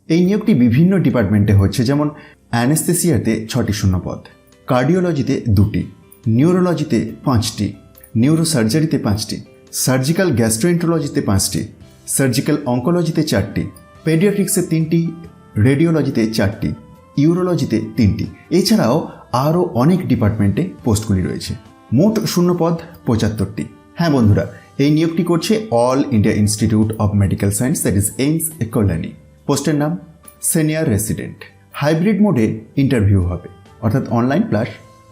এই নিয়োগটি বিভিন্ন ডিপার্টমেন্টে হচ্ছে, যেমন অ্যানেস্থেসিয়াতে 6টি শূন্যপদ, কার্ডিওলজিতে 2টি, নিউরোলজিতে 5টি, নিউরোসার্জারিতে 5টি, সার্জিক্যাল গ্যাস্ট্রোএন্টারোলজিতে 5টি, সার্জিক্যাল অঙ্কোলজিতে 4টি, পেডিয়াট্রিক্সে 3টি, রেডিওলজিতে 4টি, ইউরোলজিতে 3টি। এছাড়াও আরও অনেক ডিপার্টমেন্টে পোস্টগুলি রয়েছে। মোট শূন্যপদ 75টি। হ্যাঁ বন্ধুরা, এই নিয়োগটি করছে All India Institute of Medical Science, that is AIIMS Kalyani. পোস্টের নাম সিনিয়র রেসিডেন্ট। হাইব্রিড মোডে ইন্টারভিউ হবে, অর্থাৎ অনলাইন প্লাস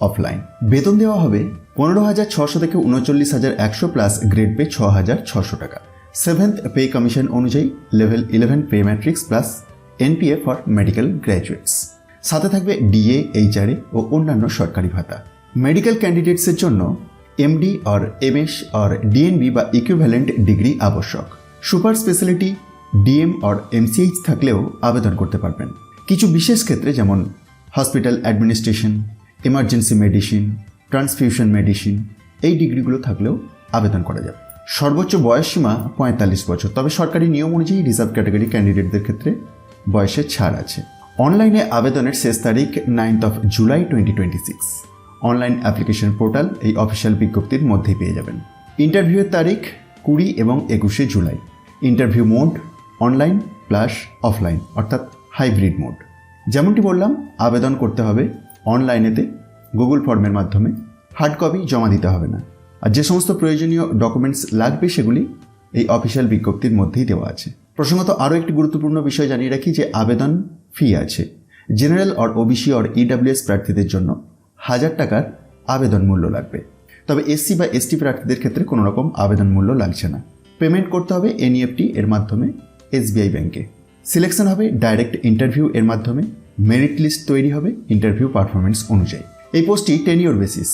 অফলাইন। বেতন দেওয়া হবে 15,600 থেকে 39,100 প্লাস গ্রেড পে 6,600 টাকা। 7th পে কমিশন অনুযায়ী level 11 pay matrix plus NPA for medical graduates. সাথে থাকবে ডিএ, এইচআরএ ও অন্যান্য সরকারি ভাতা। মেডিকেল ক্যান্ডিডেটসের জন্য এমডি আর এমএস আর ডিএনবি বা ইকুইভ্যালেন্ট ডিগ্রি আবশ্যক। সুপার স্পেশালিটি ডিএম আর এমসিএইচ থাকলেও আবেদন করতে পারবেন। কিছু বিশেষ ক্ষেত্রে যেমন hospital administration, emergency medicine, transfusion medicine, এই ডিগ্রিগুলো থাকলেও আবেদন করা যাবে। সর্বোচ্চ বয়সসীমা 45 বছর, তবে সরকারি নিয়ম অনুযায়ী রিজার্ভ ক্যাটাগরি ক্যান্ডিডেটদের ক্ষেত্রে বয়সে ছাড় আছে। অনলাইনে আবেদনের শেষ তারিখ 9th July 2026। Online application portal এই অফিসিয়াল বিজ্ঞপ্তির মধ্যেই পেয়ে যাবেন। ইন্টারভিউয়ের তারিখ 20 এবং 21 July. Interview mode online plus offline, অর্থাৎ হাইব্রিড মোড। যেমনটি বললাম, আবেদন করতে হবে অনলাইনেতে গুগল ফর্মের মাধ্যমে। হার্ড কপি জমা দিতে হবে না। আর যে সমস্ত প্রয়োজনীয় ডকুমেন্টস লাগবে সেগুলি এই অফিসিয়াল বিজ্ঞপ্তির মধ্যেই দেওয়া আছে। প্রসঙ্গত আরও একটি গুরুত্বপূর্ণ বিষয় জানিয়ে রাখি যে আবেদন ফি আছে। জেনারেল আর ওবিসি আর ইডাব্লিউএস প্রার্থীদের জন্য 1000 টাকার আবেদন মূল্য লাগবে। তবে এসসি বা এসটি প্রার্থীদের ক্ষেত্রে কোনো রকম আবেদন মূল্য লাগছে না। পেমেন্ট করতে হবে এনইএফটি এর মাধ্যমে এসবিআই ব্যাংকে। সিলেকশন হবে ডাইরেক্ট ইন্টারভিউ এর মাধ্যমে। মেরিট লিস্ট তৈরি হবে ইন্টারভিউ পারফরমেন্স অনুযায়ী। এই পোস্টটি টেনিওর বেসিস,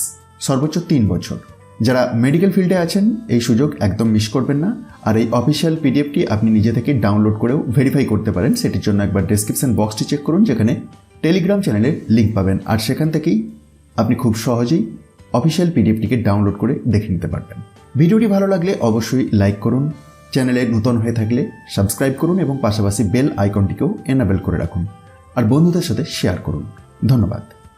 সর্বোচ্চ 3 বছর। যারা মেডিকেল ফিল্ডে আছেন এই সুযোগ একদম মিস করবেন না। আর এই অফিসিয়াল পিডিএফটি আপনি নিজে থেকে ডাউনলোড করেও ভেরিফাই করতে পারেন। সেটির জন্য একবার ডেসক্রিপশন বক্সটি চেক করুন, যেখানে টেলিগ্রাম চ্যানেলের লিঙ্ক পাবেন। আর সেখান থেকেই আপনি খুব সহজেই অফিসিয়াল পিডিএফটিকে ডাউনলোড করে দেখে নিতে পারবেন। ভিডিওটি ভালো লাগলে অবশ্যই লাইক করুন, চ্যানেলে নতুন হয়ে থাকলে সাবস্ক্রাইব করুন এবং পাশাপাশি বেল আইকনটিকেও এনাবেল করে রাখুন। আর বন্ধুদের সাথে শেয়ার করুন। ধন্যবাদ।